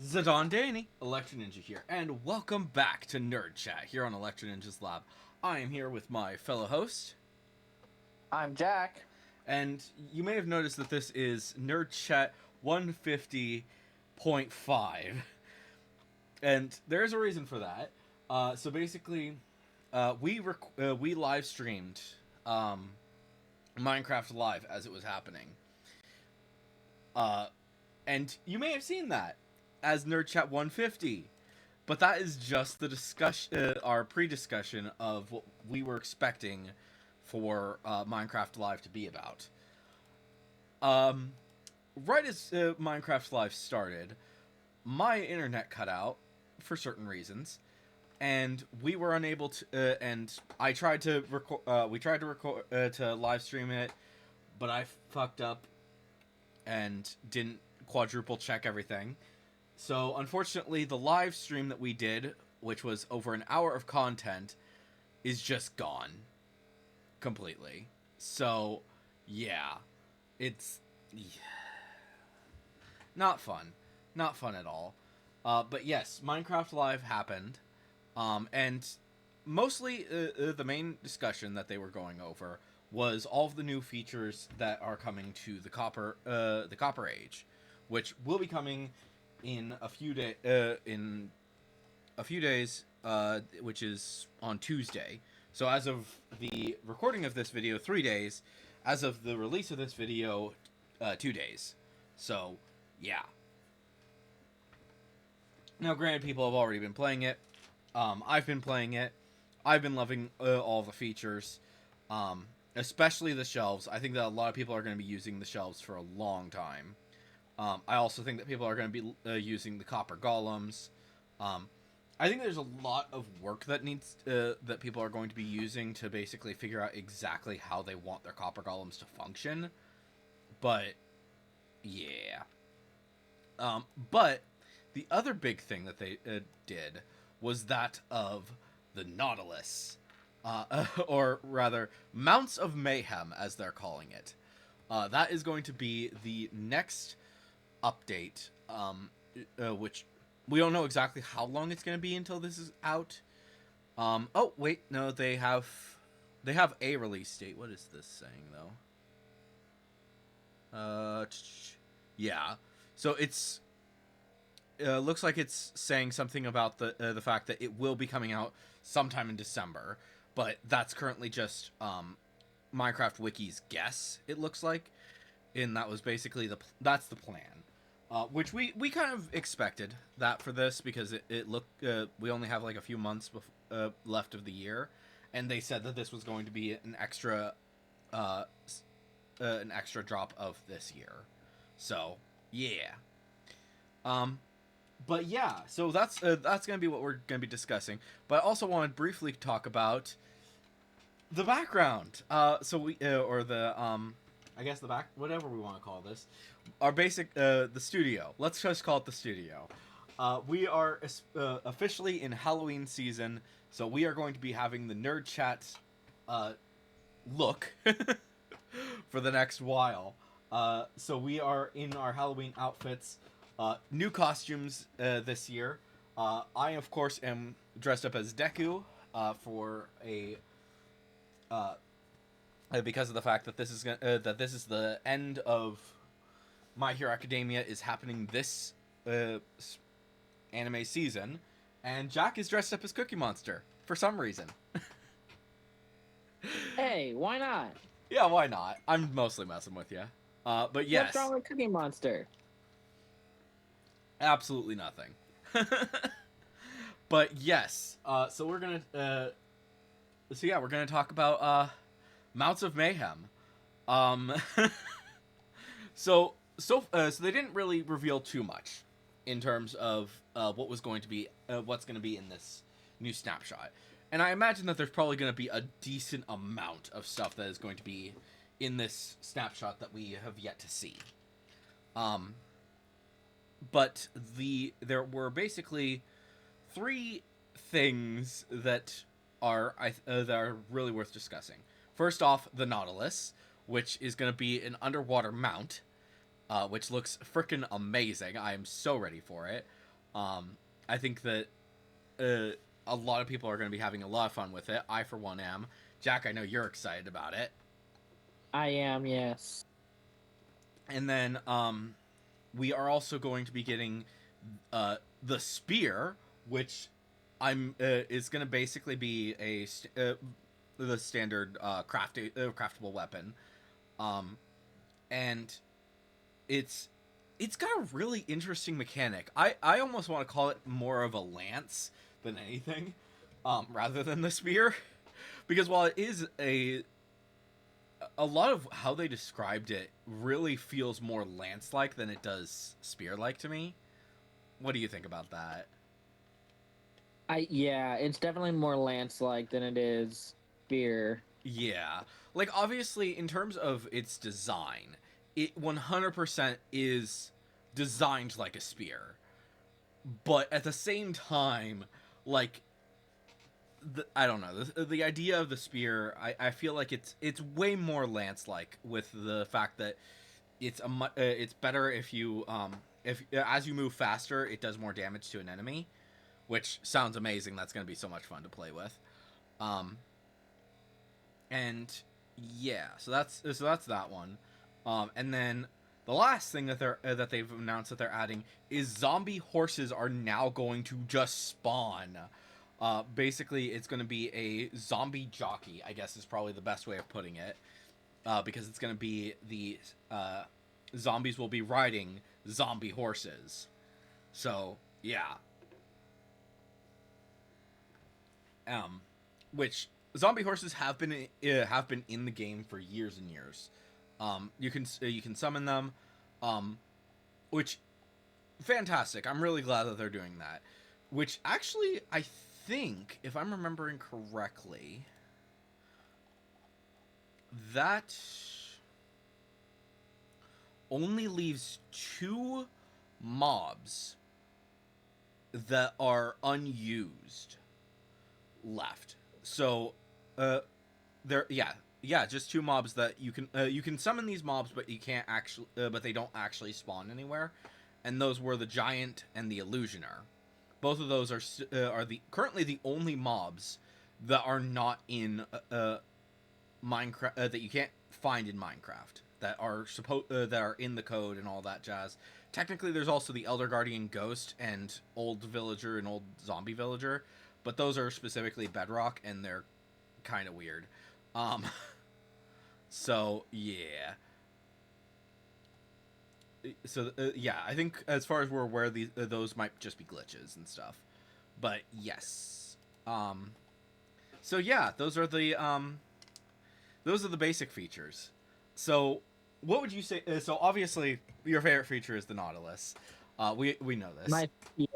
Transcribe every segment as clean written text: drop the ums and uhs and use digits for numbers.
Zidane Danny, Electro Ninja here, and welcome back to Nerd Chat here on Electro Ninja's Lab. I am here with my fellow host, I'm Jack. and you may have noticed that this is Nerd Chat 150.5, and there's a reason for that. So basically, we live streamed Minecraft Live as it was happening, uh, and you may have seen that as Nerd Chat 150. But that is just the discussion, our pre-discussion of what we were expecting for Minecraft Live to be about. Um, right as Minecraft Live started, my internet cut out for certain reasons, and we were unable to. And I tried to record. We tried to record to live stream it, but I fucked up and didn't quadruple check everything. So, unfortunately, the live stream that we did, which was over an hour of content, is just gone completely. So, yeah, it's not fun. Not fun at all. But yes, Minecraft Live happened. And mostly the main discussion that they were going over was all of the new features that are coming to the Copper Age, which will be coming in a few days, which is on Tuesday. So as of the recording of this video, 3 days. As of the release of this video, 2 days. So yeah. Now, granted, people have already been playing it. I've been playing it. I've been loving all the features, especially the shelves. I think that a lot of people are going to be using the shelves for a long time. I also think that people are going to be using the copper golems. I think there's a lot of work that needs that people are going to be using to basically figure out exactly how they want their copper golems to function. But yeah, but the other big thing that they did was that of the Nautilus, or rather, Mounts of Mayhem, as they're calling it. That is going to be the next update, which we don't know exactly how long it's going to be until this is out. Oh wait, no, they have a release date. What is this saying though? Yeah. So it's looks like it's saying something about the fact that it will be coming out sometime in December, but that's currently just Minecraft Wiki's guess. It looks like, and that was basically that's the plan. Which we kind of expected that for this because it looked we only have like a few months left of the year, and they said that this was going to be uh, an extra drop of this year. So yeah, um, but yeah, so that's gonna be what we're gonna be discussing. But I also want to briefly talk about the background. So we or the I guess the back, whatever we want to call this, our basic the studio. Let's just call it the studio. We are officially in Halloween season, so we are going to be having the nerd chat uh, look for the next while. So we are in our Halloween outfits, new costumes this year. I of course am dressed up as Deku for a uh, because of the fact that this is the end of My Hero Academia is happening this uh, anime season, and Jack is dressed up as Cookie Monster for some reason. Hey, why not? Yeah, why not? I'm mostly messing with you. But What's wrong yes, with Cookie Monster? absolutely nothing. But yes, so we're gonna talk about Mounts of Mayhem. Um, so they didn't really reveal too much in terms of what's going to be in this new snapshot, and I imagine that there's probably going to be a decent amount of stuff that is going to be in this snapshot that we have yet to see. Um, but there were basically three things that are really worth discussing. First off, the Nautilus, which is going to be an underwater mount, which looks freaking amazing. I am so ready for it. I think that uh, a lot of people are going to be having a lot of fun with it. I, for one, am. Jack, I know you're excited about it. I am, yes. And then we are also going to be getting the spear, which I'm is going to basically be the standard craftable weapon, and it's it's got a really interesting mechanic. I almost want to call it more of a lance than anything, rather than the spear, because while it is a lot of how they described it really feels more lance-like than it does spear-like to me. What do you think about that? Yeah, it's definitely more lance-like than it is spear. Yeah. Like, obviously, in terms of its design, it 100% is designed like a spear. But at the same time, like, I don't know. The idea of the spear, I feel like it's way more lance-like with the fact that it's better if as you move faster, it does more damage to an enemy, which sounds amazing. That's going to be so much fun to play with. Um, and yeah, so that's that one. And then the last thing that they've announced that they're adding is zombie horses are now going to just spawn. Basically, it's going to be a zombie jockey, I guess is probably the best way of putting it, because it's going to be the zombies will be riding zombie horses. So yeah, which zombie horses have been in the game for years and years. You can summon them, um, which fantastic. I'm really glad that they're doing that. Which actually, I think, if I'm remembering correctly, that only leaves two mobs that are unused left. So, uh, just two mobs that you can summon these mobs, but you can't actually, but they don't actually spawn anywhere, and those were the giant and the illusioner. Both of those are the currently the only mobs that are not in Minecraft that you can't find in Minecraft that are that are in the code and all that jazz. Technically, there's also the Elder Guardian Ghost and Old Villager and Old Zombie Villager, but those are specifically Bedrock and they're kind of weird. Um, so yeah. Yeah, I think as far as we're aware, those might just be glitches and stuff. But yes. Um, so yeah, those are the basic features. So what would you say? So obviously, your favorite feature is the Nautilus. We know this. My yeah,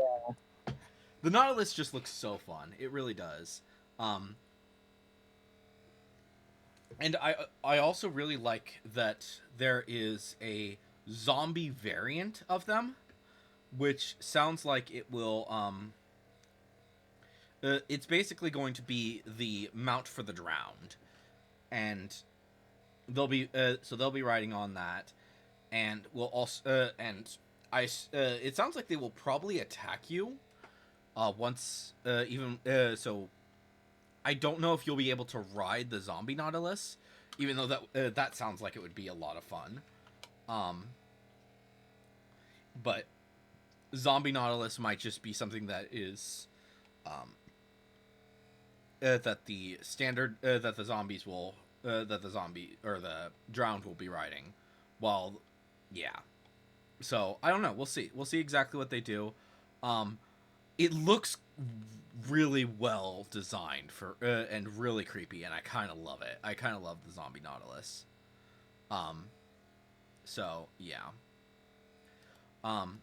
The Nautilus just looks so fun. It really does. Um, and I also really like that there is a zombie variant of them, which sounds like it will it's basically going to be the mount for the drowned, and they'll be riding on that, and will also and I it sounds like they will probably attack you once even so I don't know if you'll be able to ride the zombie Nautilus, even though that sounds like it would be a lot of fun. Um, but zombie Nautilus might just be something that is um, that the standard that the zombies will that the zombie or the drowned will be riding. While, yeah. So I don't know. We'll see. We'll see exactly what they do. Um, it looks really well designed for and really creepy, and I kind of love it. I kind of love the zombie Nautilus. Um, so yeah. Um,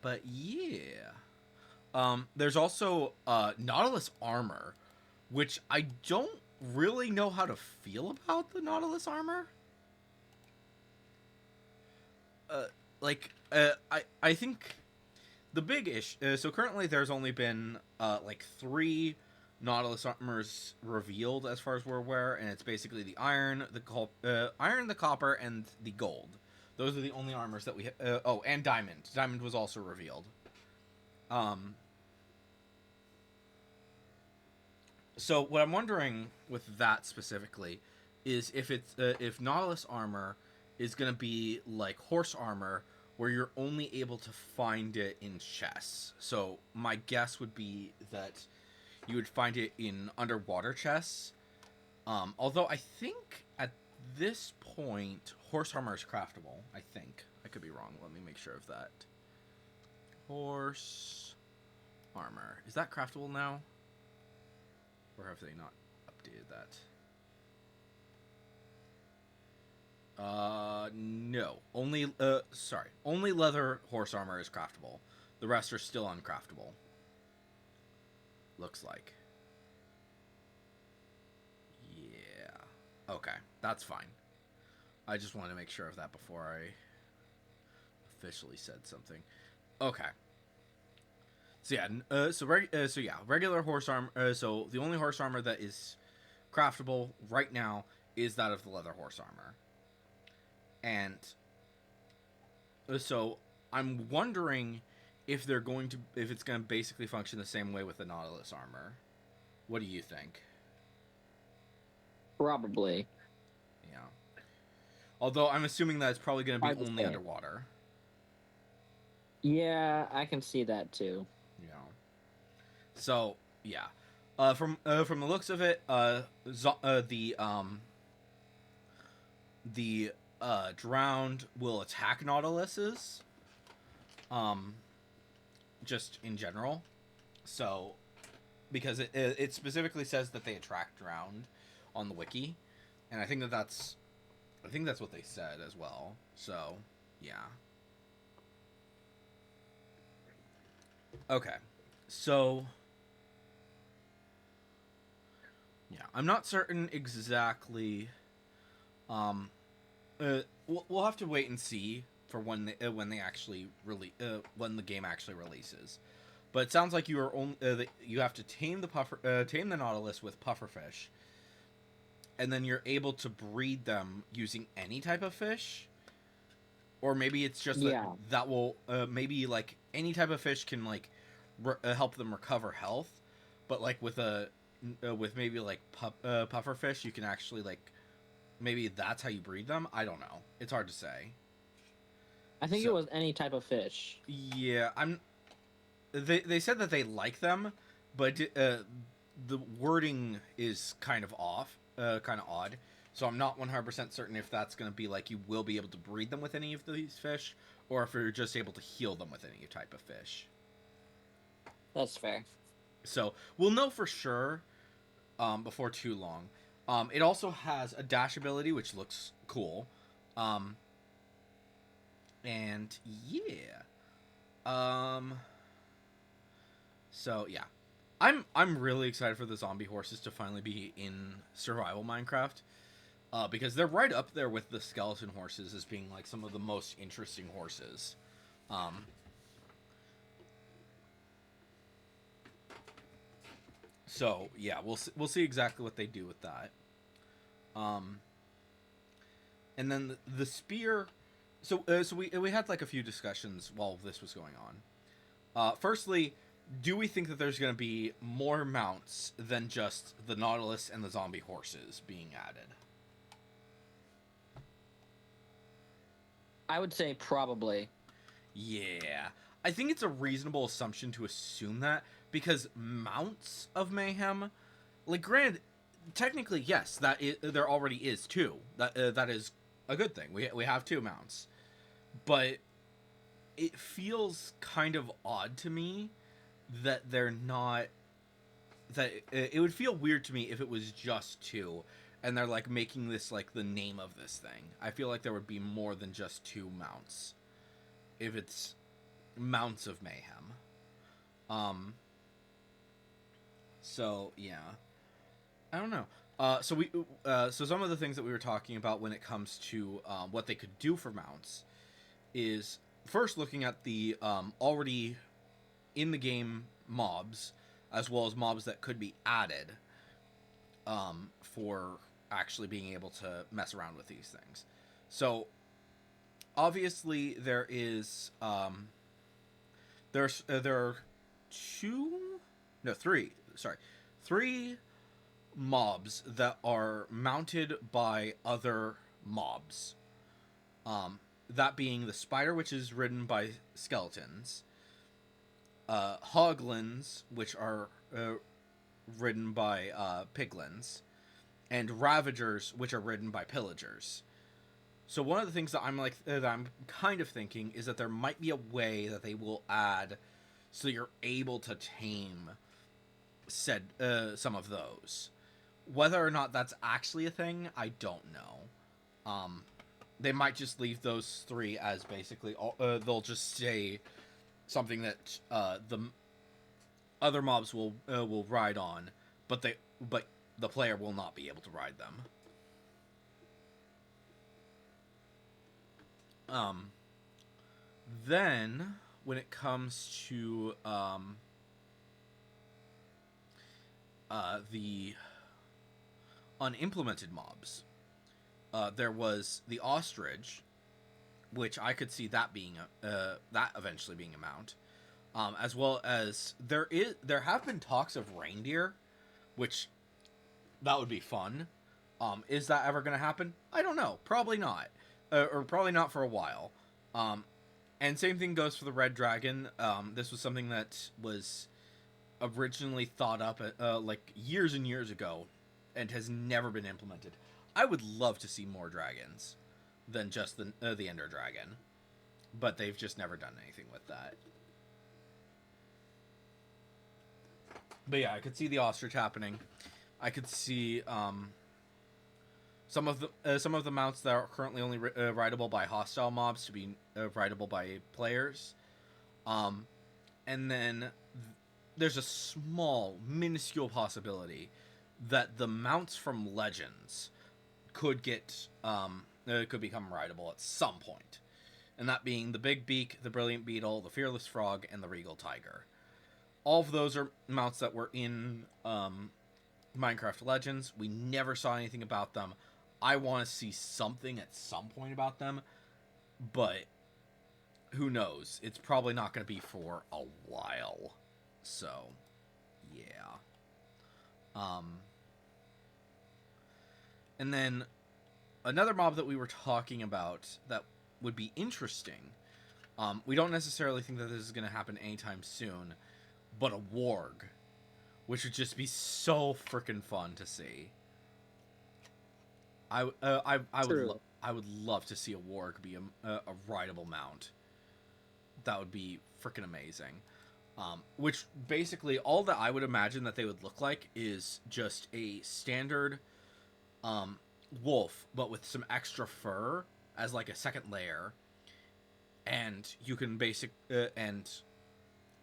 but yeah. There's also Nautilus armor, which I don't really know how to feel about the Nautilus armor. Uh, I think the big issue. So currently, there's only been like three Nautilus armors revealed, as far as we're aware, and it's basically the iron, the copper, and the gold. Those are the only armors that we. Oh, and Diamond. Diamond was also revealed. Um. So what I'm wondering with that specifically is if Nautilus armor is gonna be like horse armor, where you're only able to find it in chests. So my guess would be that you would find it in underwater chests. Although I think at this point, horse armor is craftable. I think I could be wrong. Let me make sure of that. Horse armor, is that craftable now, or have they not updated that? No. Only leather horse armor is craftable. The rest are still uncraftable. Looks like. Yeah. Okay, that's fine. I just wanted to make sure of that before I officially said something. Okay. So yeah, regular horse armor. So the only horse armor that is craftable right now is that of the leather horse armor. And so I'm wondering if it's going to basically function the same way with the Nautilus armor. What do you think? Probably. Yeah. Although I'm assuming that it's probably going to be only say. underwater. Yeah, I can see that too. Yeah. So yeah, from the looks of it, the drowned will attack Nautiluses, just in general. So, because it specifically says that they attract drowned on the wiki, and I think that's what they said as well. So, yeah. Okay, so yeah, I'm not certain exactly. We'll have to wait and see for when they actually when the game actually releases. But it sounds like you are only you have to tame the Nautilus with pufferfish, and then you're able to breed them using any type of fish. Or maybe it's just that will maybe like any type of fish can like help them recover health, but like with maybe like pufferfish, you can actually like maybe that's how you breed them. I don't know. It's hard to say. I think it was any type of fish. Yeah, They said that they like them, but the wording is kind of off, kind of odd. So I'm not 100% certain if that's going to be like you will be able to breed them with any of these fish, or if you're just able to heal them with any type of fish. That's fair. So we'll know for sure before too long. It also has a dash ability, which looks cool. And yeah. So yeah. I'm really excited for the zombie horses to finally be in survival Minecraft. Because they're right up there with the skeleton horses as being like some of the most interesting horses. So yeah, we'll see exactly what they do with that. And then the spear. So we had like a few discussions while this was going on. Firstly, do we think that there's going to be more mounts than just the Nautilus and the zombie horses being added? I would say probably. Yeah. I think it's a reasonable assumption to assume that, because mounts of mayhem, like, granted, technically yes, there already is two. That is a good thing. We have two mounts, but it feels kind of odd to me that they're not. That it would feel weird to me if it was just two, and they're like making this like the name of this thing. I feel like there would be more than just two mounts if it's mounts of mayhem. So yeah, I don't know. So some of the things that we were talking about when it comes to what they could do for mounts is first looking at the already in the game mobs, as well as mobs that could be added for actually being able to mess around with these things. So obviously there is there are three, sorry, three mobs that are mounted by other mobs. That being the spider, which is ridden by skeletons, hoglins, which are ridden by piglins, and ravagers, which are ridden by pillagers. So one of the things that I'm kind of thinking is that there might be a way that they will add, so you're able to tame said some of those. Whether or not that's actually a thing, I don't know. They might just leave those three as basically they'll just stay something that the other mobs will ride on, but the player will not be able to ride them. Then when it comes to the unimplemented mobs, there was the ostrich, which I could see that being that eventually being a mount, as well as there have been talks of reindeer, which that would be fun. Is that ever going to happen? I don't know. Probably not, or probably not for a while. And same thing goes for the red dragon. This was something that was originally thought up like years and years ago, and has never been implemented. I would love to see more dragons than just the Ender Dragon, but they've just never done anything with that. But yeah, I could see the ostrich happening. I could see some of the mounts that are currently only rideable by hostile mobs to be rideable by players, and then there's a small, minuscule possibility that the mounts from Legends could could become rideable at some point, and that being the Big Beak, the Brilliant Beetle, the Fearless Frog, and the Regal Tiger. All of those are mounts that were in Minecraft Legends. We never saw anything about them. I want to see something at some point about them, but who knows? It's probably not going to be for a while. So, yeah. And then another mob that we were talking about that would be interesting. We don't necessarily think that this is going to happen anytime soon, but a warg, which would just be so freaking fun to see. I would love to see a warg be a rideable mount. That would be freaking amazing. Which basically all that I would imagine that they would look like is just a standard wolf, but with some extra fur as like a second layer, and you can and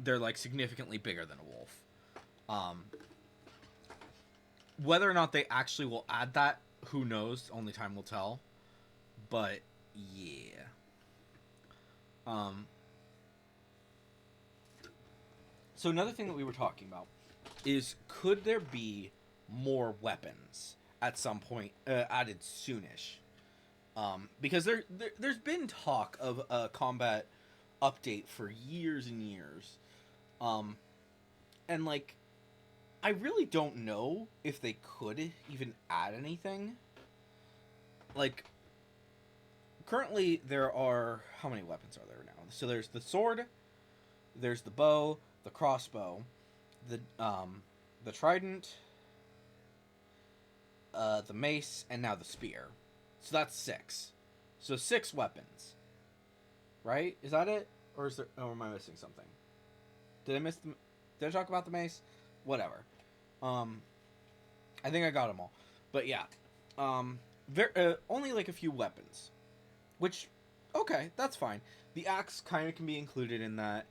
they're like significantly bigger than a wolf. Whether or not they actually will add that, who knows? Only time will tell. But yeah. So another thing that we were talking about is, could there be more weapons at some point added soonish? Because there's been talk of a combat update for years and years. And like, I really don't know if they could even add anything. Like, currently there are, how many weapons are there now? So there's the sword, there's the bow, the crossbow, the trident, the mace, and now the spear. So that's 6. So 6 weapons. Right? Is that it? Or is there? Or am I missing something? Did I talk about the mace? Whatever. I think I got them all. But yeah. Only like a few weapons. Which, okay, that's fine. The axe kind of can be included in that.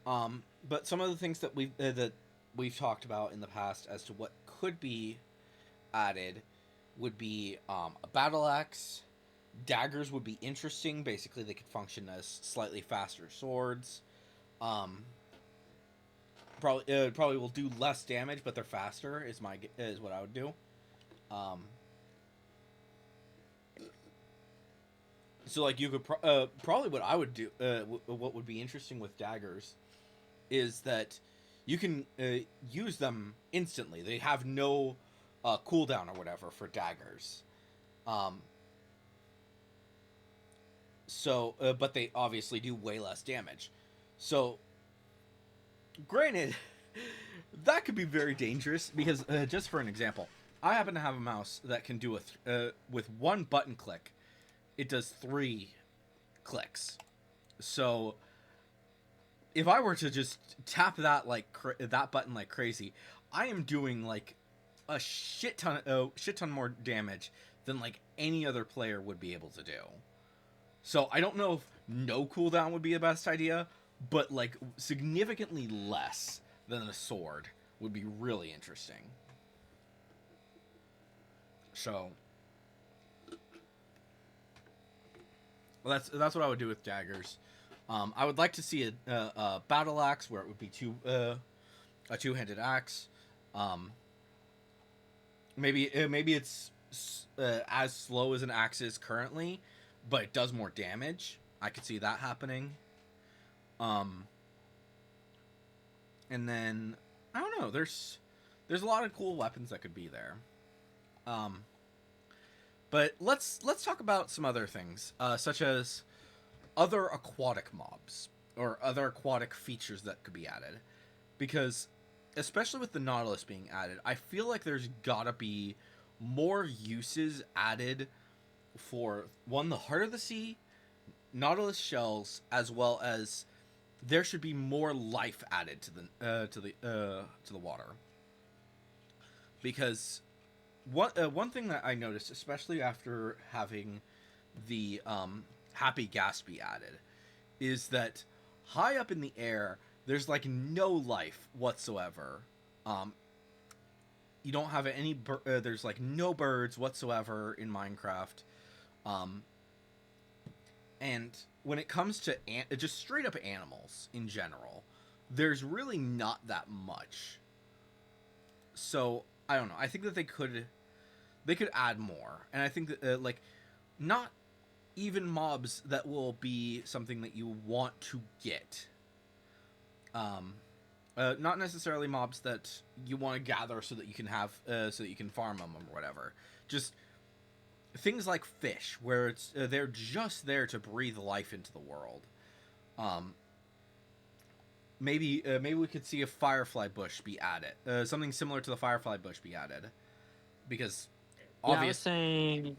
But some of the things that we've talked about in the past as to what could be added would be a battle axe. Daggers would be interesting. Basically, they could function as slightly faster swords. Probably will do less damage, but they're faster. Is what I would do. So like you could probably what I would do, what would be interesting with daggers is that you can use them instantly. They have no cooldown or whatever for daggers. Um, but they obviously do way less damage. So, granted, that could be very dangerous because just for an example, I happen to have a mouse that can do with one button click, it does 3 clicks. So if I were to just tap that that button like crazy, I am doing like a shit ton more damage than like any other player would be able to do. So I don't know if no cooldown would be the best idea, but like significantly less than a sword would be really interesting. So well, that's what I would do with daggers. I would like to see a battle axe where it would be a two-handed axe. Um, maybe it's as slow as an axe is currently, but it does more damage. I could see that happening. Um, and then I don't know. There's a lot of cool weapons that could be there. Um, but let's talk about some other things, such as other aquatic mobs or other aquatic features that could be added, because especially with the Nautilus being added, I feel like there's gotta be more uses added for one, the heart of the sea, Nautilus shells, as well as there should be more life added to the water. Because one thing that I noticed, especially after having the Happy Gatsby added, is that high up in the air there's like no life whatsoever. Um, you don't have there's like no birds whatsoever in Minecraft. Um, and when it comes to just straight up animals in general, there's really not that much. So I don't know. I think that they could add more, and I think that like not even mobs that will be something that you want to get. Um, not necessarily mobs that you want to gather so that you can have so that you can farm them or whatever. Just things like fish, where it's they're just there to breathe life into the world. Um, maybe we could see a firefly bush be added, something similar to the firefly bush be added, because Yeah, I was obvious. saying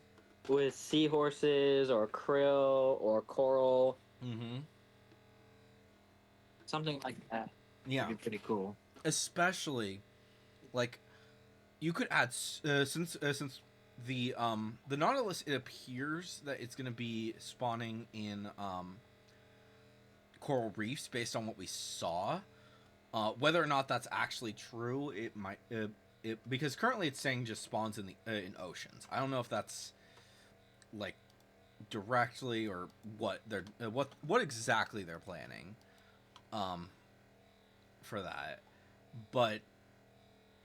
with seahorses or krill or coral, Mm-hmm. something like that would Yeah, be pretty cool. especially like you could add since the Nautilus, it appears that it's going to be spawning in coral reefs based on what we saw. Whether or not that's actually true, it might because currently it's saying just spawns in oceans. I don't know if that's like directly or what they're what exactly they're planning um for that. But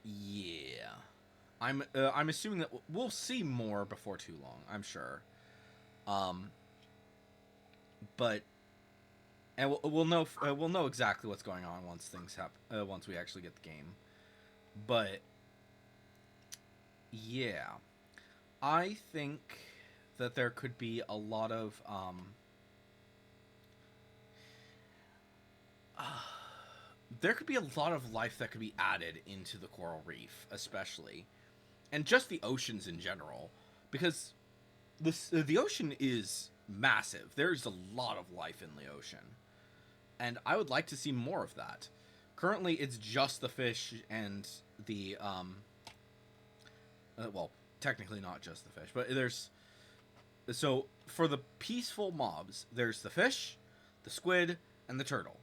yeah, I'm assuming that we'll see more before too long. I'm sure. Um, but and we'll know exactly what's going on once things happen. Once we actually get the game. But yeah, I think that there could be a lot of there could be a lot of life that could be added into the coral reef, especially, and just the oceans in general, because the ocean is massive. There's a lot of life in the ocean, and I would like to see more of that. Currently, it's just the fish and the well, technically not just the fish, but there's so for the peaceful mobs, there's the fish, the squid, and the turtle.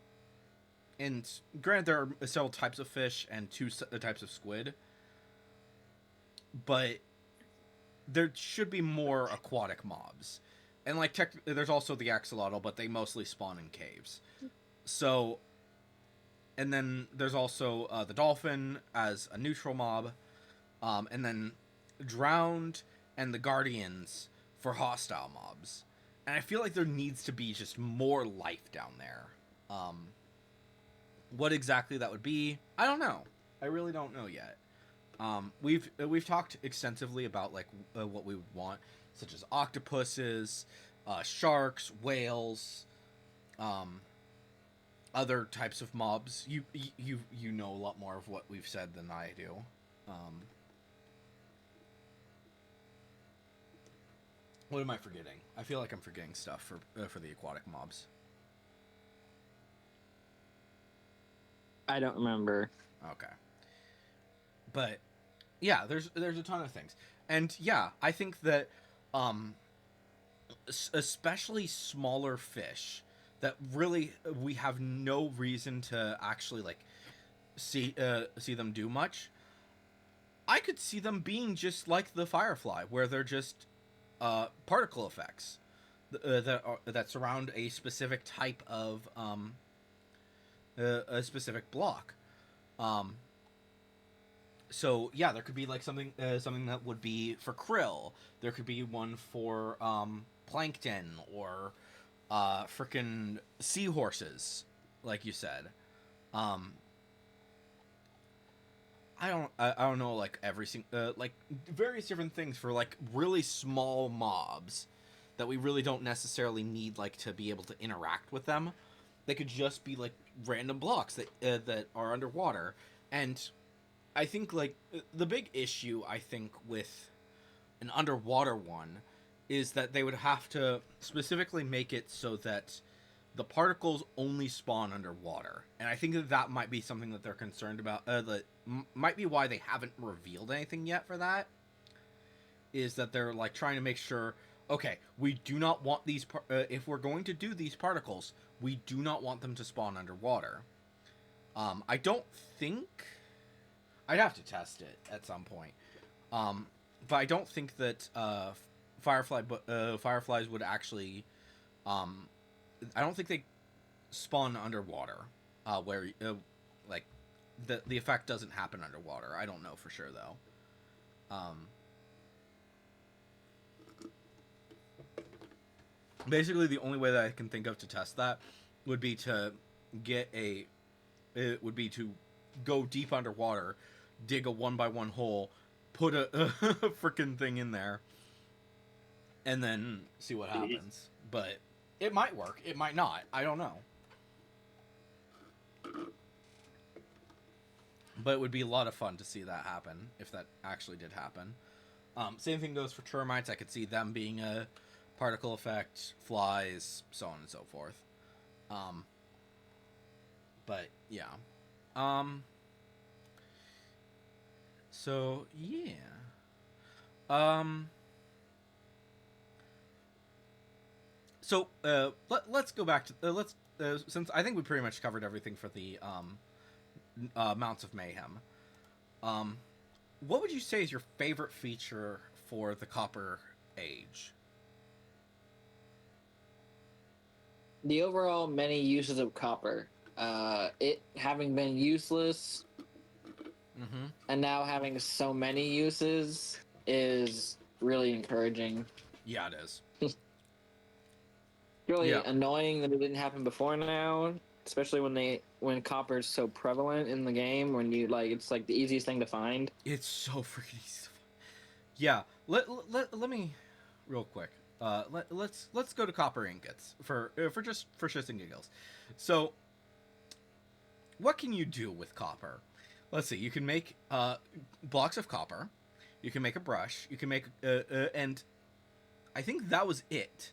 And granted, there are several types of fish and two types of squid, but there should be more aquatic mobs. And like there's also the axolotl, but they mostly spawn in caves. So, and then there's also the dolphin as a neutral mob, and then drowned and the guardians for hostile mobs. and I feel like there needs to be just more life down there. What exactly that would be, I don't know. I really don't know yet. We've talked extensively about like what we would want, such as octopuses, sharks, whales, um, other types of mobs. You know a lot more of what we've said than I do. Um, what am I forgetting? I feel like I'm forgetting stuff for the aquatic mobs. I don't remember. Okay, but yeah, there's a ton of things, and yeah, I think that um, especially smaller fish that really we have no reason to actually like see them do much. I could see them being just like the firefly, where they're just particle effects that surround a specific type of a specific block. Um, so yeah, there could be like something that would be for krill. There could be one for plankton or freaking seahorses, like you said. Um, I don't know like every single like various different things for like really small mobs that we really don't necessarily need like to be able to interact with them. They could just be like random blocks that are underwater. And I think like the big issue I think with an underwater one is that they would have to specifically make it so that the particles only spawn underwater, and I think that that might be something that they're concerned about. That might be why they haven't revealed anything yet for that. Is that they're like trying to make sure, okay, we do not want these. If we're going to do these particles, we do not want them to spawn underwater. I don't think I'd have to test it at some point, but I don't think that fireflies would actually. I don't think they spawn underwater, where like the effect doesn't happen underwater. I don't know for sure though. Basically, the only way that I can think of to test that would be to get a. It would be to go deep underwater, dig a 1x1 hole, put a freaking thing in there, and then see what happens. But it might work. It might not. I don't know. But it would be a lot of fun to see that happen if that actually did happen. Same thing goes for termites. I could see them being a particle effect, flies, so on and so forth. But yeah. So yeah. So let's go back to let's since I think we pretty much covered everything for the Mounts of Mayhem. What would you say is your favorite feature for the Copper Age? The overall many uses of copper. It having been useless and now having so many uses is really encouraging. Yeah, it is. Really annoying that it didn't happen before now, especially when copper is so prevalent in the game. When you like, it's like the easiest thing to find. It's so freaking easy. Yeah. Let me real quick. Let's go to copper ingots for shits and giggles. So, what can you do with copper? Let's see. You can make blocks of copper. You can make a brush. You can make and I think that was it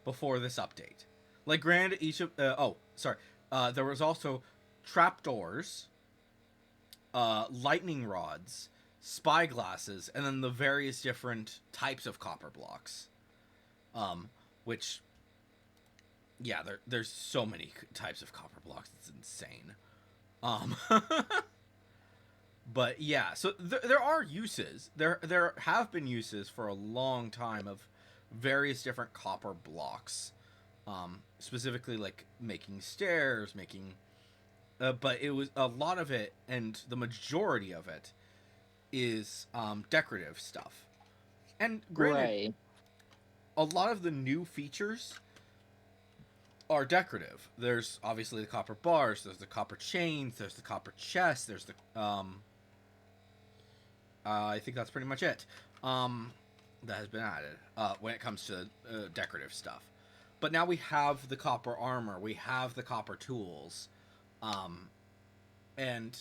before this update. Like, granted, each of there was also trapdoors, lightning rods, spyglasses, and then the various different types of copper blocks. Which, yeah, there's so many types of copper blocks. It's insane. But yeah, so there are uses. There have been uses for a long time of various different copper blocks. Specifically like making stairs, making but it was a lot of it, and the majority of it is decorative stuff. And granted, Right. a lot of the new features are decorative. There's obviously the copper bars, there's the copper chains, there's the copper chest, there's the I think that's pretty much it. That has been added when it comes to decorative stuff. But now we have the copper armor, we have the copper tools, and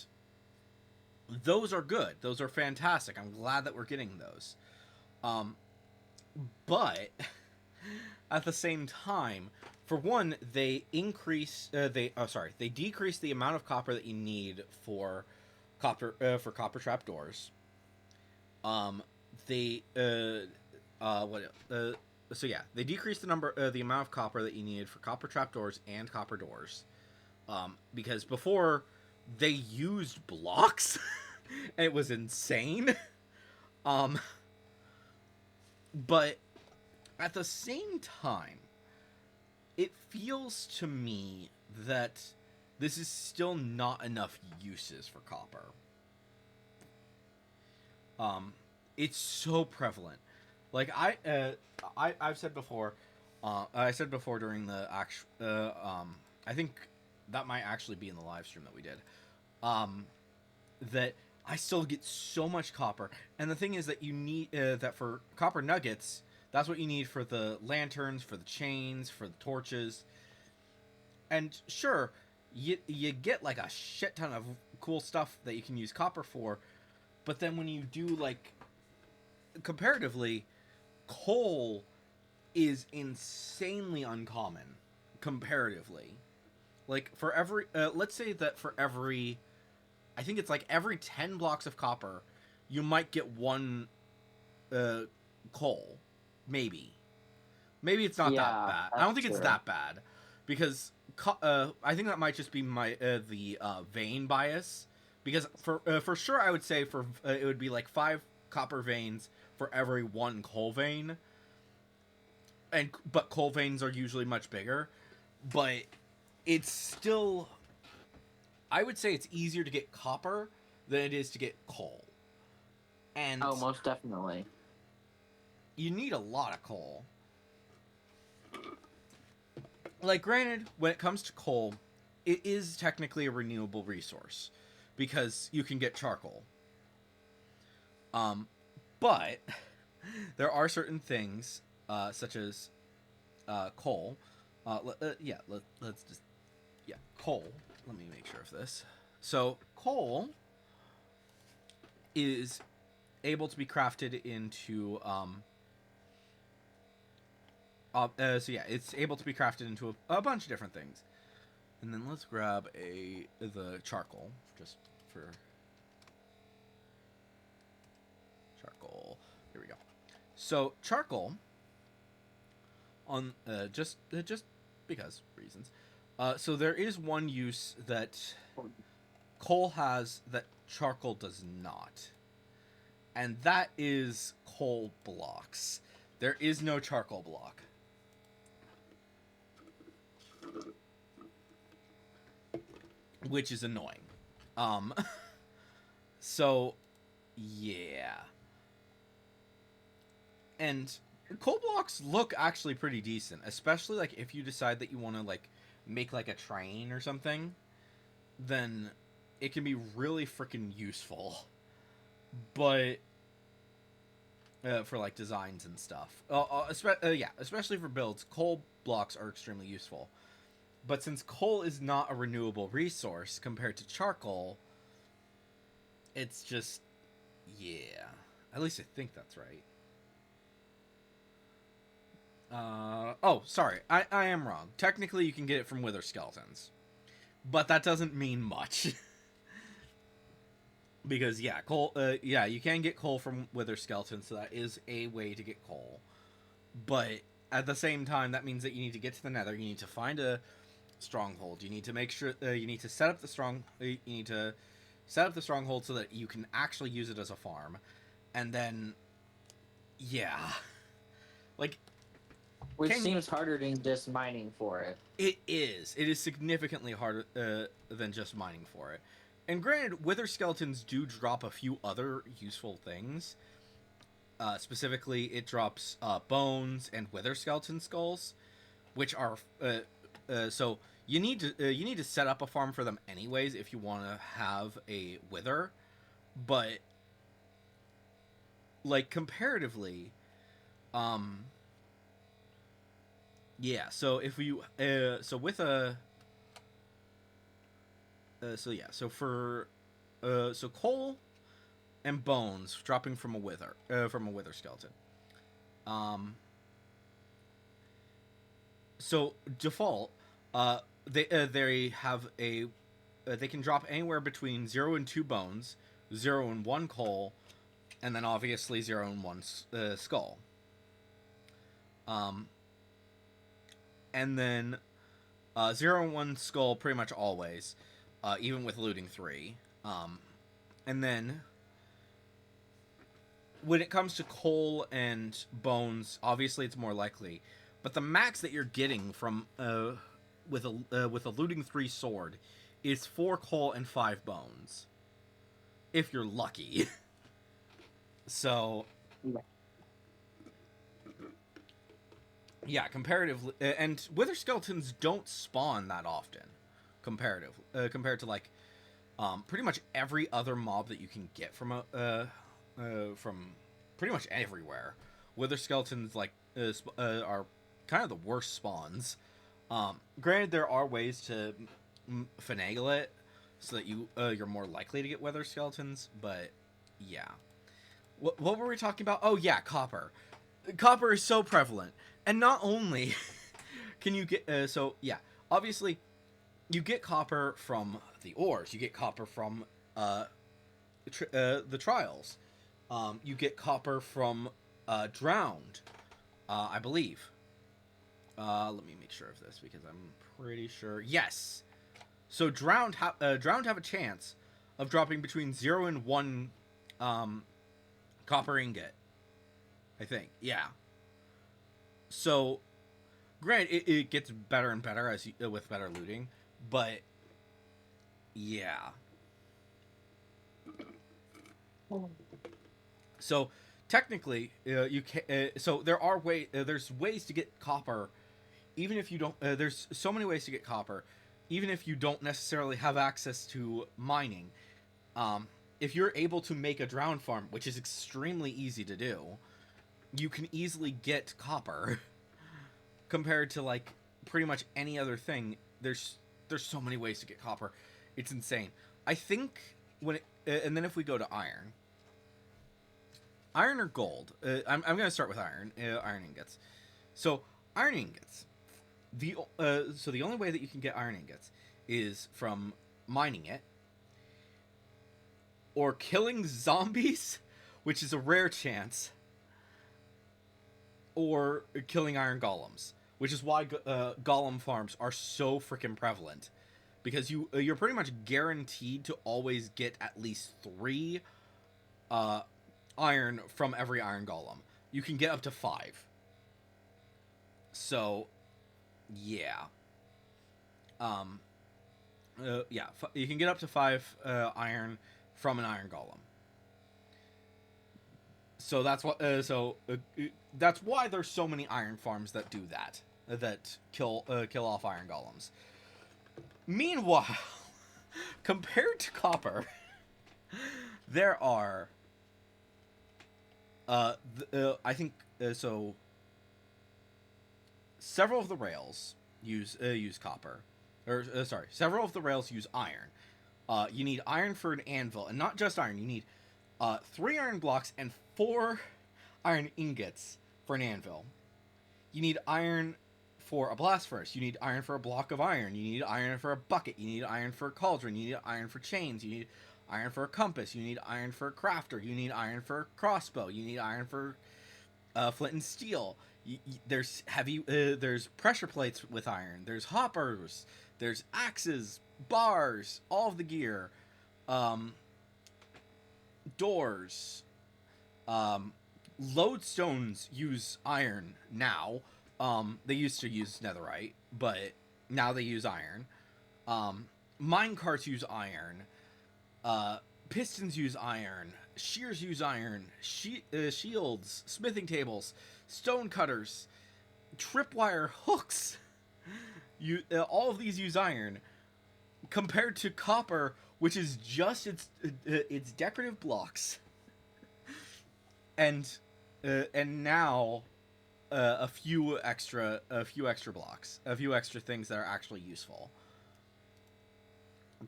those are good. Those are fantastic. I'm glad that we're getting those. But at the same time, for one, they they decrease the amount of copper that you need for copper trap doors. They so yeah, they decrease the amount of copper that you needed for copper trapdoors and copper doors. Because before they used blocks, and it was insane. But at the same time, it feels to me that this is still not enough uses for copper. It's so prevalent. Like I've said before, I said before during the actual, I think that might actually be in the live stream that we did, that I still get so much copper, and the thing is that you need that for copper nuggets. That's what you need for the lanterns, for the chains, for the torches, and sure, you get like a shit ton of cool stuff that you can use copper for, but then when you do like comparatively, coal is insanely uncommon comparatively. Like for every let's say that for every, I think it's like every 10 blocks of copper you might get one coal, maybe it's not that bad. I don't think it's that bad, because I think that might just be my the vein bias, because for sure I would say for it would be like 5 copper veins for every 1 coal vein, but coal veins are usually much bigger, but it's still, I would say it's easier to get copper than it is to get coal. And oh, most definitely. You need a lot of coal. Like, granted, when it comes to coal, it is technically a renewable resource because you can get charcoal. But there are certain things, such as coal. Let's just coal. Let me make sure of this. So coal is able to be crafted into it's able to be crafted into a bunch of different things. And then let's grab the charcoal just for charcoal. Here we go. So charcoal on just because reasons. So there is one use that coal has that charcoal does not, and that is coal blocks. There is no charcoal block. Which is annoying. So, yeah. And coal blocks look actually pretty decent, especially like if you decide that you want to like make like a train or something, then it can be really freaking useful. But for like designs and stuff, especially for builds, coal blocks are extremely useful. But since coal is not a renewable resource compared to charcoal, it's just, yeah. At least I think that's right. Sorry. I am wrong. Technically, you can get it from wither skeletons. But that doesn't mean much. Because, yeah, coal, you can get coal from wither skeletons, so that is a way to get coal. But at the same time, that means that you need to get to the nether, you need to find a stronghold. You need to make sure you need to set up the stronghold so that you can actually use it as a farm, and then like, which seems harder than just mining for it. It is significantly harder than just mining for it. And granted, wither skeletons do drop a few other useful things, Specifically, it drops bones and wither skeleton skulls, which are so you need to set up a farm for them anyways if you want to have a wither, but like comparatively, um, yeah. So if you so with a so yeah so for so coal and bones dropping from a wither skeleton. Um, so default, they have a they can drop anywhere between 0 and 2 bones, 0 and 1 coal, and then obviously 0 and 1 skull. Um, and then 0 and 1 skull pretty much always, even with looting 3. And then when it comes to coal and bones, obviously it's more likely, but the max that you're getting from with a looting 3 sword is 4 coal and 5 bones, if you're lucky. So yeah, comparatively, and wither skeletons don't spawn that often, compared to like pretty much every other mob that you can get from pretty much everywhere. Wither skeletons are kind of the worst spawns. Granted, there are ways to finagle it so that you're more likely to get wither skeletons, but yeah. What were we talking about? Oh yeah, copper. Copper is so prevalent, and not only can you get so yeah, obviously you get copper from the ores. You get copper from the trials. You get copper from drowned, I believe. Let me make sure of this because I'm pretty sure. Yes. So drowned have a chance of dropping between 0 and 1 copper ingot. I think. Yeah. So, granted, it gets better and better with better looting, but yeah. So technically, you can. So there's ways to get copper, even if you don't. There's so many ways to get copper, even if you don't necessarily have access to mining. If you're able to make a drown farm, which is extremely easy to do, you can easily get copper. Compared to like pretty much any other thing, there's so many ways to get copper. It's insane. I think and then if we go to iron or gold. I'm gonna start with iron. Iron ingots. So iron ingots. The only way that you can get iron ingots is from mining it or killing zombies, which is a rare chance, or killing iron golems, which is why golem farms are so freaking prevalent, because you're pretty much guaranteed to always get at least 3 iron from every iron golem. You can get up to 5. So, yeah. You can get up to 5 iron from an iron golem. So that's why there's so many iron farms that do that kill off iron golems. Meanwhile, compared to copper, there are I think so several of the rails use copper, or sorry, several of the rails use iron. You need iron for an anvil, and not just iron. You need 3 iron blocks and 4 iron ingots for an anvil. You need iron for a blast furnace. You need iron for a block of iron. You need iron for a bucket. You need iron for a cauldron. You need iron for chains. You need iron for a compass. You need iron for a crafter. You need iron for a crossbow. You need iron for flint and steel. There's pressure plates with iron. There's hoppers. There's axes, bars, all of the gear, doors. Lodestones use iron now. They used to use netherite, but now they use iron. Mine carts use iron. Pistons use iron. Shears use iron. Shields, smithing tables, stone cutters, tripwire hooks. All of these use iron, compared to copper, which is just its decorative blocks, and now a few extra blocks, a few extra things that are actually useful.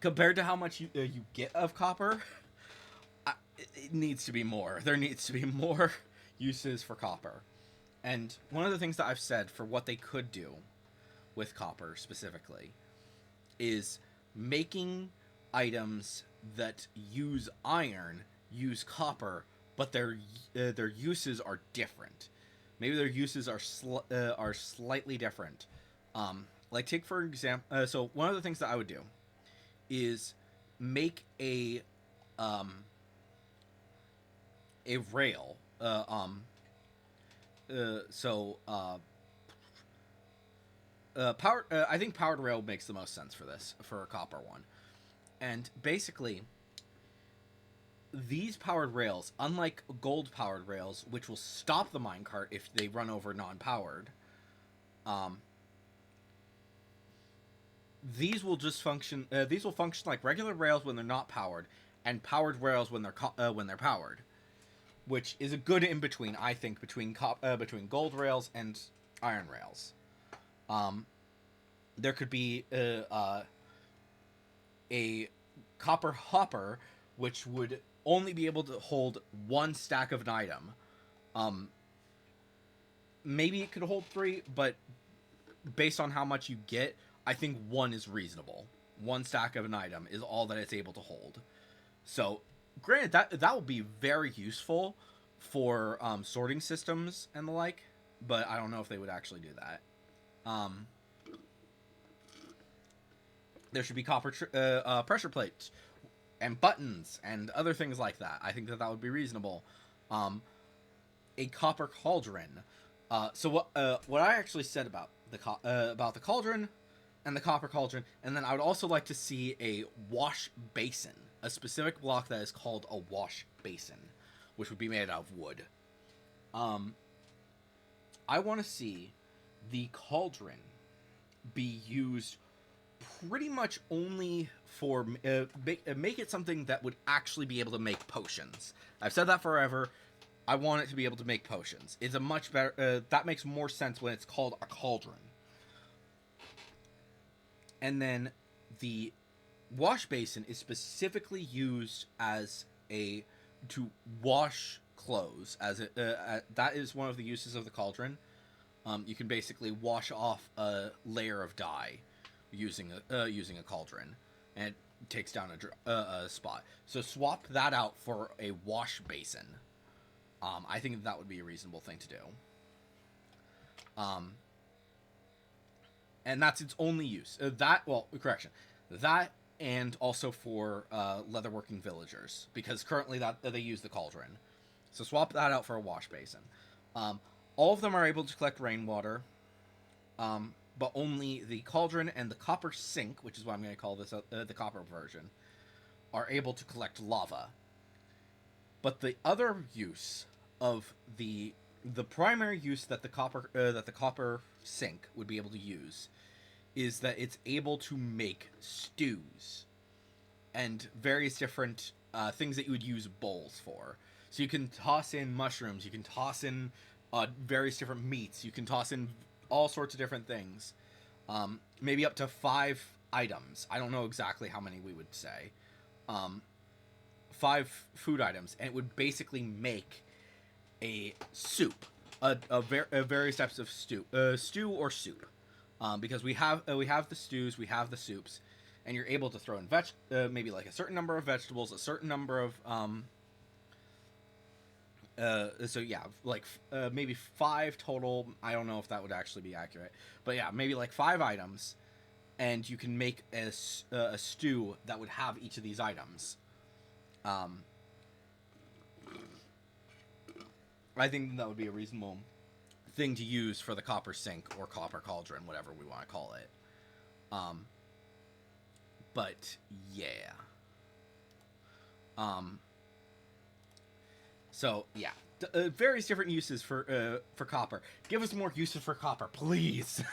Compared to how much you get of copper, it needs to be more. There needs to be more uses for copper. And one of the things that I've said for what they could do with copper specifically is making items that use iron use copper, but their uses are different. Maybe their uses are slightly different. Like take for example, so one of the things that I would do is make a rail. Powered. I think powered rail makes the most sense for this, for a copper one. And basically, these powered rails, unlike gold powered rails, which will stop the minecart if they run over non-powered, these will just function. These will function like regular rails when they're not powered, and powered rails when they're powered, which is a good in between, I think, between gold rails and iron rails. There could be a copper hopper, which would only be able to hold one stack of an item. Maybe it could hold 3, but based on how much you get, I think 1 is reasonable. 1 stack of an item is all that it's able to hold. So, granted, that would be very useful for sorting systems and the like, but I don't know if they would actually do that. There should be copper pressure plates and buttons and other things like that. I think that would be reasonable. A copper cauldron. So what I actually said about the cauldron and the copper cauldron, and then I would also like to see a wash basin, a specific block that is called a wash basin, which would be made out of wood. I want to see the cauldron be used pretty much only for make it something that would actually be able to make potions. I've said that forever. I want it to be able to make potions. It's a much better that makes more sense when it's called a cauldron. And then the wash basin is specifically used as to wash clothes. That is one of the uses of the cauldron. You can basically wash off a layer of dye using a cauldron, and it takes down a spot. So swap that out for a wash basin. I think that would be a reasonable thing to do. And that's its only use. That and also for leatherworking villagers, because currently that they use the cauldron. So swap that out for a wash basin. All of them are able to collect rainwater, but only the cauldron and the copper sink, which is what I'm going to call this the copper version, are able to collect lava. But the other use of the primary use that the copper sink would be able to use is that it's able to make stews and various different things that you would use bowls for. So you can toss in mushrooms, you can toss in various different meats, you can toss in all sorts of different things. Maybe up to 5 items. I don't know exactly how many we would say. 5 food items, and it would basically make a soup, various types of stew or soup, because we have the stews, we have the soups, and you're able to throw in maybe like a certain number of vegetables, a certain number of so yeah, like maybe 5 total. I don't know if that would actually be accurate, but yeah, maybe like 5 items, and you can make a stew that would have each of these items. I think that would be a reasonable thing to use for the copper sink or copper cauldron, whatever we want to call it. But yeah. Um, so yeah, various different uses for copper. Give us more uses for copper, please.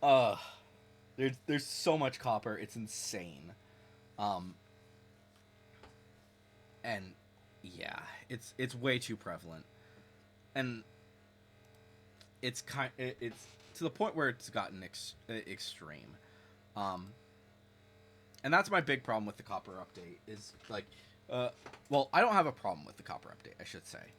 uh, there's so much copper, it's insane. Um, and yeah, it's way too prevalent, and it's to the point where it's gotten extreme. Um, and that's my big problem with the copper update is like, well, I don't have a problem with the copper update, I should say.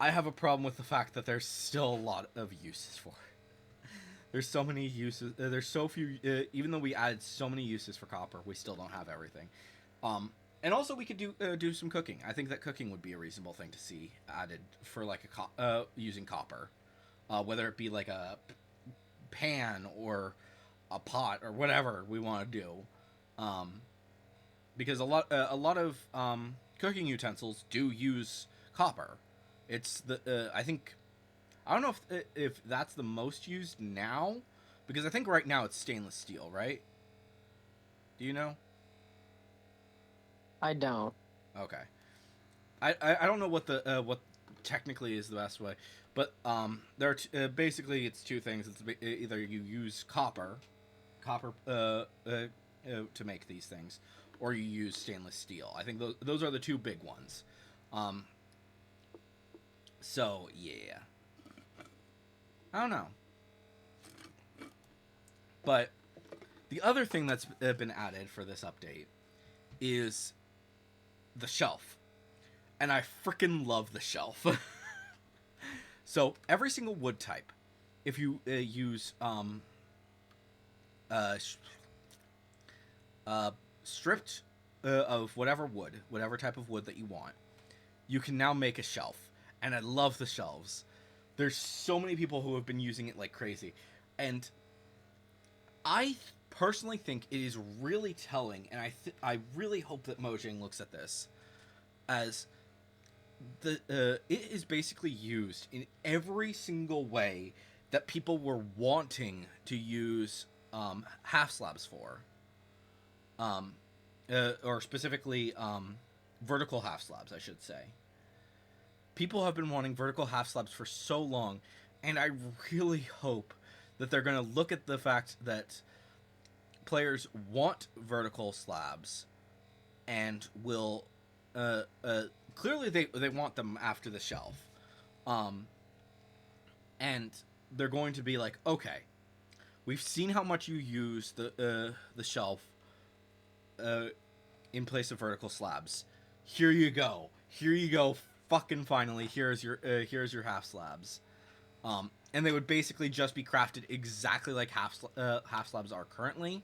I have a problem with the fact that there's still a lot of uses for it. There's so many uses. There's so few. Even though we added so many uses for copper, we still don't have everything. And also we could do some cooking. I think that cooking would be a reasonable thing to see added for like using copper, whether it be like a pan or a pot or whatever we want to do, because a lot of cooking utensils do use copper. It's I think I don't know if that's the most used now, because I think right now it's stainless steel, right? Do you know? I don't. Okay. I don't know what technically is the best way, but there are basically it's two things. It's either you use copper to make these things, or you use stainless steel. I think those are the two big ones. So yeah, I don't know, but the other thing that's been added for this update is the shelf. And I freaking love the shelf. So every single wood type, if you use stripped of whatever wood, whatever type of wood that you want, you can now make a shelf. And I love the shelves. There's so many people who have been using it like crazy, and I personally think it is really telling. And I really hope that Mojang looks at this as it is basically used in every single way that people were wanting to use half slabs for, or specifically vertical half slabs, I should say. People have been wanting vertical half slabs for so long, and I really hope that they're going to look at the fact that players want vertical slabs and will clearly they want them after the shelf, and they're going to be like, okay, we've seen how much you use the shelf in place of vertical slabs. Here you go, fucking finally, here's your half slabs. And they would basically just be crafted exactly like half slabs are currently,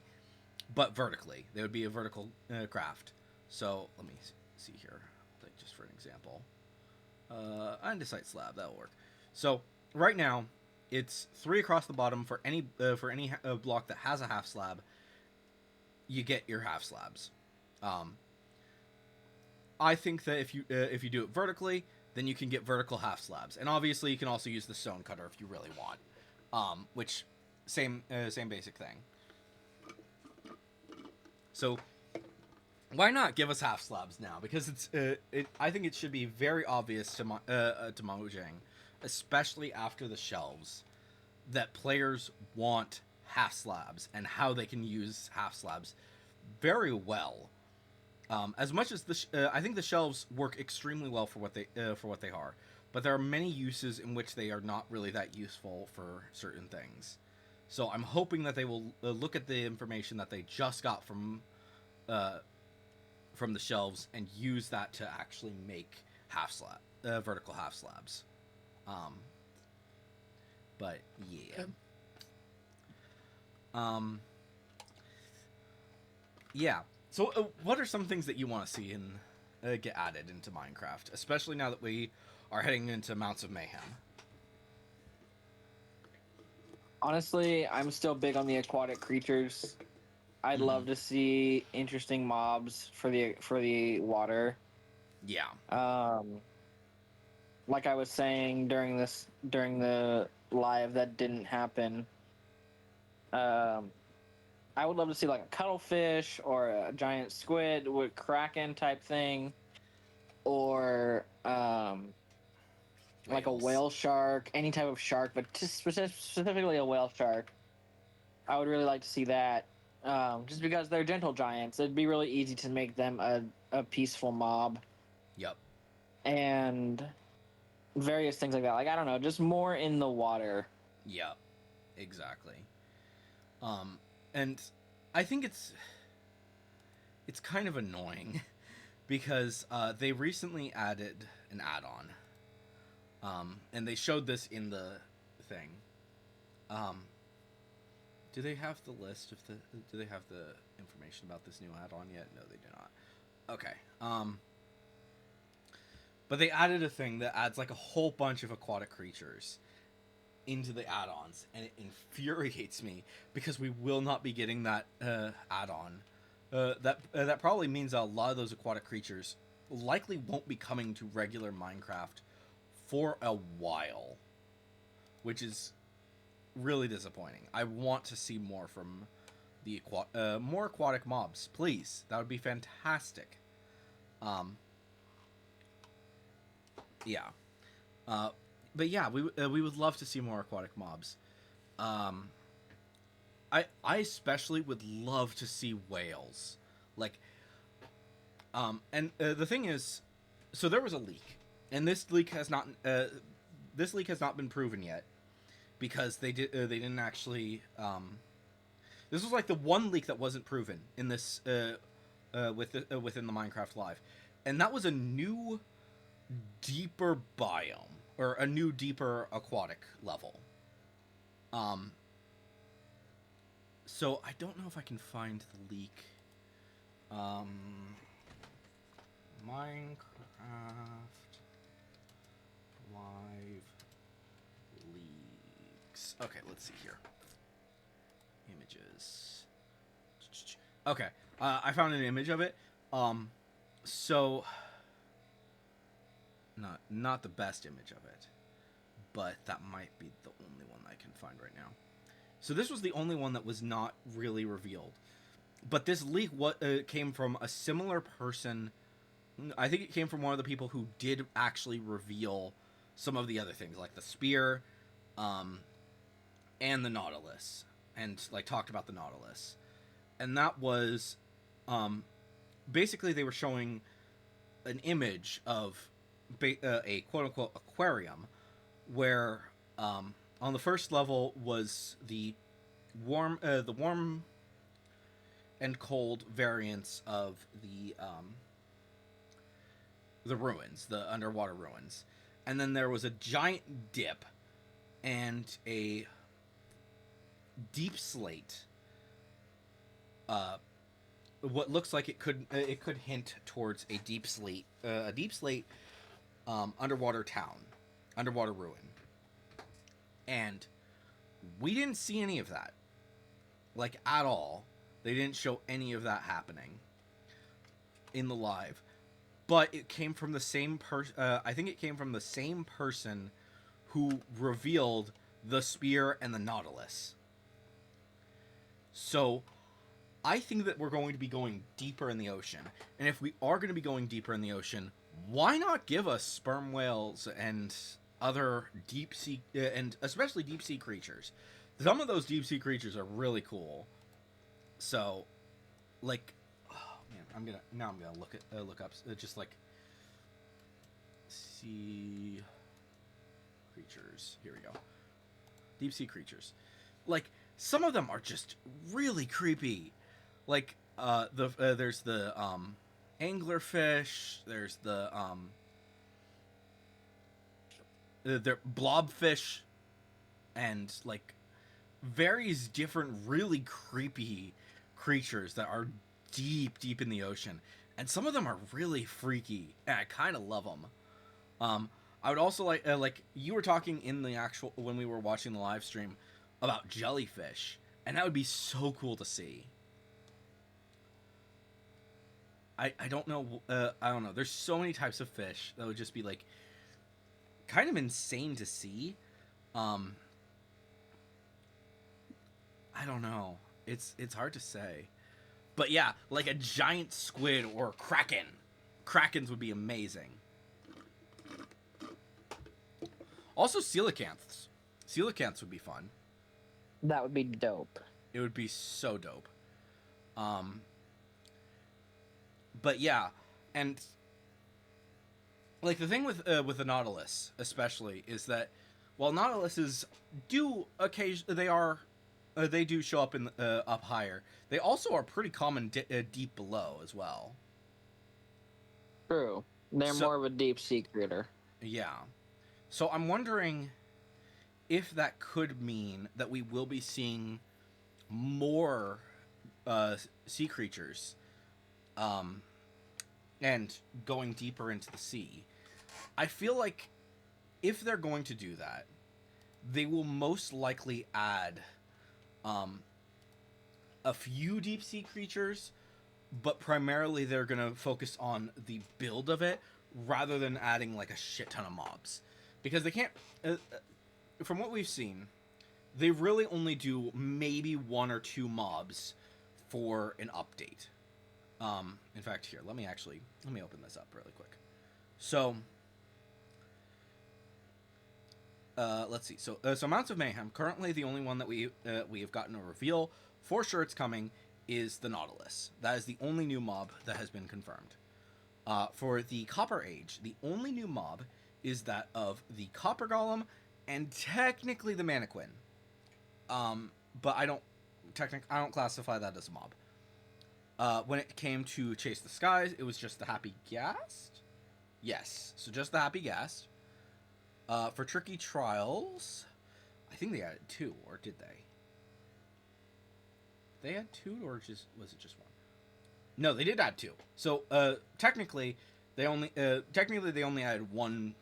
but vertically. They would be a vertical craft. So let me see here, like just for an example, andesite slab, that'll work. So right now, it's 3 across the bottom for any block that has a half slab. You get your half slabs. I think that if you do it vertically, then you can get vertical half slabs, and obviously you can also use the stone cutter if you really want. Which same basic thing. So why not give us half slabs now? Because I think it should be very obvious to Mojang, especially after the shelves, that players want half slabs and how they can use half slabs very well. As much as I think the shelves work extremely well for what they are, but there are many uses in which they are not really that useful for certain things. So I'm hoping that they will look at the information that they just got from the shelves and use that to actually make vertical half slabs. But yeah. Yeah. So, what are some things that you want to see get added into Minecraft, especially now that we are heading into Mounts of Mayhem? Honestly, I'm still big on the aquatic creatures. I'd love to see interesting mobs for the water. Yeah. Like I was saying during the live that didn't happen. I I would love to see like a cuttlefish or a giant squid with kraken type thing, or like a Whales. whale shark, any type of shark, but just specifically a whale shark. I would really like to see that. Just because they're gentle giants, it'd be really easy to make them a peaceful mob, Yep. and various things like that. Like I don't know, just more in the water. Yep. Exactly. And I think it's kind of annoying because they recently added an add-on, and they showed this in the thing. Do they have the list of the? Do they have the information about this new add-on yet? No, they do not. Okay. But they added a thing that adds like a whole bunch of aquatic creatures into the add-ons, and it infuriates me because we will not be getting that add-on. That probably means a lot of those aquatic creatures likely won't be coming to regular Minecraft for a while, which is really disappointing. I want to see more from the more aquatic mobs, please. That would be fantastic. Yeah. But yeah, we would love to see more aquatic mobs. I especially would love to see whales. Like, and the thing is, so there was a leak, and this leak has not been proven yet, because they didn't actually. This was like the one leak that wasn't proven in this within the Minecraft Live, and that was a new, deeper biome, or a new, deeper aquatic level. So I don't know if I can find the leak. Minecraft Live leaks. Okay, let's see here. Images. Okay, I found an image of it. So not the best image of it, but that might be the only one I can find right now. So this was the only one that was not really revealed. But this leak came from a similar person. I think it came from one of the people who did actually reveal some of the other things, like the spear, and the Nautilus, and like talked about the Nautilus. And that was, basically they were showing an image of a quote-unquote aquarium, where on the first level was the warm and cold variants of the ruins, the underwater ruins, and then there was a giant dip and a deep slate. What looks like it could hint towards a deep slate underwater town, underwater ruin. And we didn't see any of that, like, at all. They didn't show any of that happening in the live, but it came from the same person. I think it came from the same person who revealed the spear and the Nautilus. So I think that we're going to be going deeper in the ocean, and if we are going to be going deeper in the ocean, why not give us sperm whales and other deep sea, and especially deep sea creatures? Some of those deep sea creatures are really cool. So, like, oh man, I'm gonna look up just like sea creatures. Here we go. Deep sea creatures. Like, some of them are just really creepy. Like, there's the anglerfish. There's the blobfish, and like various different really creepy creatures that are deep in the ocean, and some of them are really freaky, and I kind of love them. I would also like you were talking in the actual, when we were watching the live stream, about jellyfish, and that would be so cool to see. I don't know, I don't know, there's so many types of fish that would just be like kind of insane to see. I don't know. It's hard to say. But yeah, like a giant squid or kraken. Krakens would be amazing. Also coelacanths. Coelacanths would be fun. That would be dope. It would be so dope. But yeah, and like the thing with the Nautilus especially is that while Nautiluses do they do show up in up higher, they also are pretty common deep below as well. True. They're more of a deep sea critter. Yeah. So I'm wondering if that could mean that we will be seeing more sea creatures and going deeper into the sea. I feel like if they're going to do that, they will most likely add a few deep sea creatures, but primarily they're going to focus on the build of it rather than adding like a shit ton of mobs. Because they can't, from what we've seen, they really only do maybe 1 or 2 mobs for an update. In fact, here, let me open this up really quick. So, let's see. So Mounts of Mayhem, currently the only one that we have gotten a reveal, for sure it's coming, is the Nautilus. That is the only new mob that has been confirmed. For the Copper Age, the only new mob is that of the Copper Golem and technically the Mannequin. But I don't classify that as a mob. When it came to Chase the Skies, it was just the Happy Ghast. Yes, so just the Happy Ghast. For Tricky Trials, I think they added 2, or did they? They had 2, or was it just 1? No, they did add 2. So technically, they only added 1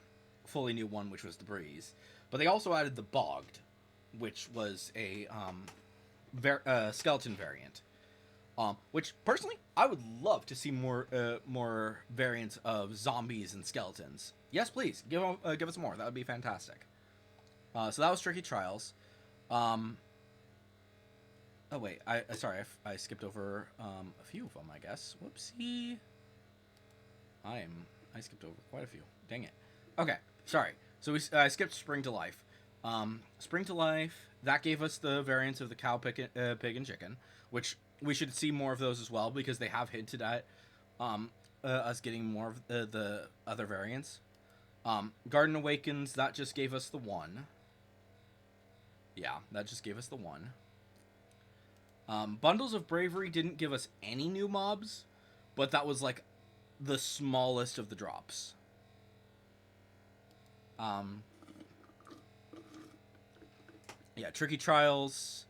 fully new one, which was the Breeze. But they also added the Bogged, which was a skeleton variant. Which personally, I would love to see more variants of zombies and skeletons. Yes, please give us more. That would be fantastic. So that was Tricky Trials. Oh wait, sorry, I skipped over a few of them. I guess. Whoopsie. I skipped over quite a few. Dang it. Okay, sorry. So I skipped Spring to Life. Spring to Life, that gave us the variants of the cow, pig, and chicken, which we should see more of those as well, because they have hinted at us getting more of the other variants. Garden Awakens, that just gave us the 1. Yeah, that just gave us the 1. Bundles of Bravery didn't give us any new mobs, but that was like the smallest of the drops. Yeah, Tricky Trials.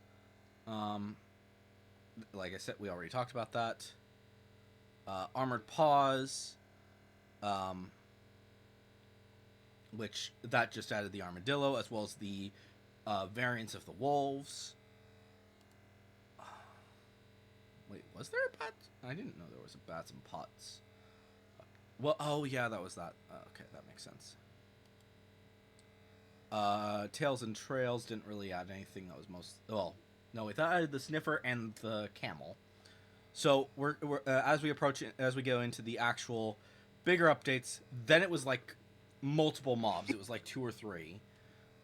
Like I said, we already talked about that. Armored Paws. Which, that just added the Armadillo, as well as the variants of the Wolves. Wait, was there a bat? I didn't know there was a Bats and Pots. Well, oh yeah, that was that. Okay, that makes sense. Tails and Trails didn't really add anything that was most... Well, no, that added the Sniffer and the Camel. So, we're as we go into the actual bigger updates, then it was like multiple mobs. It was like 2 or 3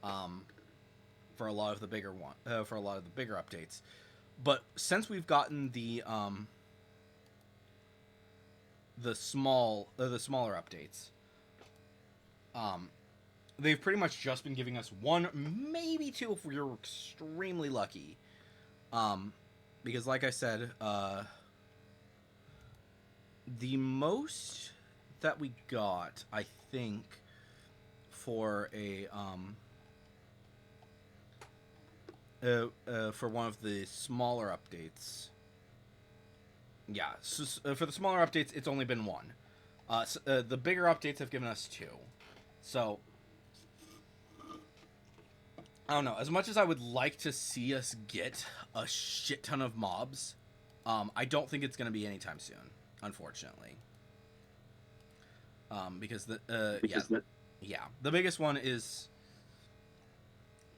for a lot of the bigger updates. But since we've gotten the smaller updates, they've pretty much just been giving us 1, maybe 2 if we're extremely lucky. Because like I said, the most that we got, I think, for for one of the smaller updates. Yeah, so, for the smaller updates, it's only been 1. The bigger updates have given us 2. So, I don't know. As much as I would like to see us get a shit ton of mobs, I don't think it's going to be anytime soon, unfortunately. Because the biggest one is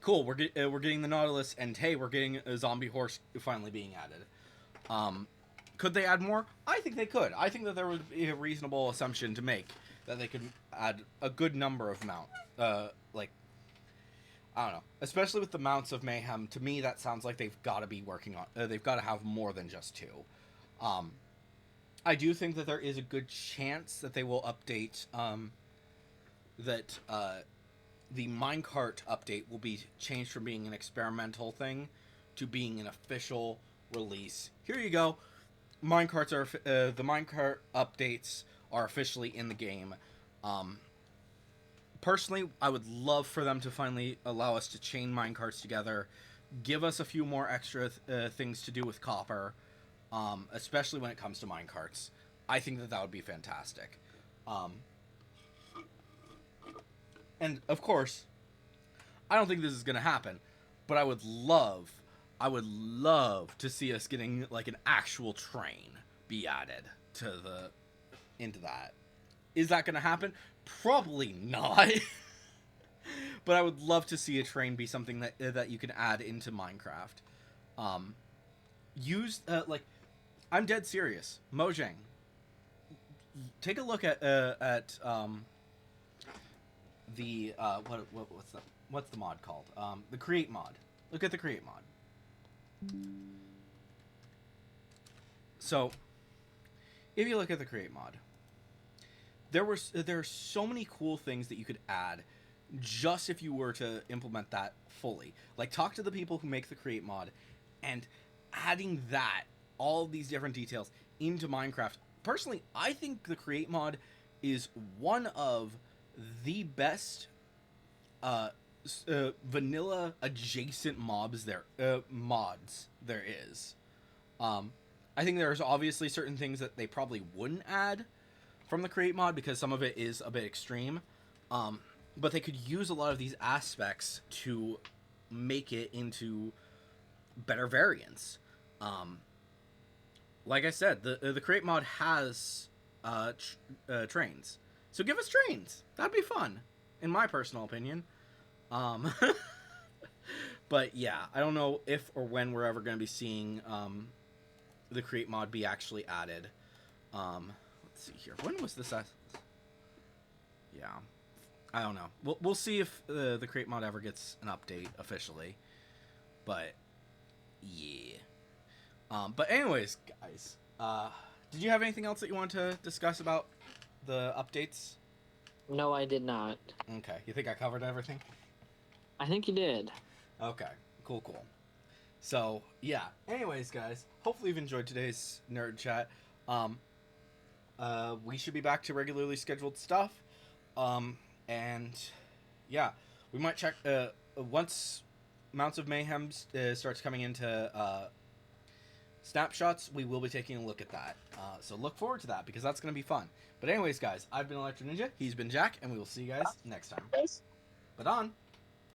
cool, we're getting the Nautilus, and hey, we're getting a zombie horse finally being added. Could they add more? I think they could. I think that there would be a reasonable assumption to make that they could add a good number of mount. Like, I don't know. Especially with the Mounts of Mayhem, to me that sounds like they've got to be working on. They've got to have more than just 2. I do think that there is a good chance that they will update. That the minecart update will be changed from being an experimental thing to being an official release. Here you go. Minecarts are the minecart updates are officially in the game. Personally, I would love for them to finally allow us to chain minecarts together, give us a few more extra things to do with copper, especially when it comes to minecarts. I think that would be fantastic. And of course, I don't think this is gonna happen, but I would love to see us getting like an actual train be added into that. Is that gonna happen? Probably not. But I would love to see a train be something that you can add into Minecraft. Like, I'm dead serious. Mojang, take a look at the what's the mod called? The Create mod. Look at the Create mod. So, if you look at the Create mod, there are so many cool things that you could add just if you were to implement that fully. Like, talk to the people who make the Create mod, and adding all of these different details into Minecraft. Personally, I think the Create mod is one of the best vanilla adjacent mods there is. I think there's obviously certain things that they probably wouldn't add from the Create mod because some of it is a bit extreme. But they could use a lot of these aspects to make it into better variants. Like I said, the Create mod has trains. So give us trains. That'd be fun, in my personal opinion. But yeah, I don't know if or when we're ever going to be seeing the Create mod be actually added. Let's see here. When was this? Yeah, I don't know. We'll see if the Create mod ever gets an update officially. But yeah. But anyways, guys, did you have anything else that you want to discuss about the updates? No, I did not. Okay, you think I covered everything? I think you did. Okay, cool. So, yeah. Anyways, guys, hopefully you've enjoyed today's nerd chat. We should be back to regularly scheduled stuff. And yeah, we might check once Mounts of Mayhem starts coming into snapshots, we will be taking a look at that. So look forward to that because that's going to be fun. But anyways, guys, I've been Electro Ninja, he's been Jack, and we will see you guys next time. But on.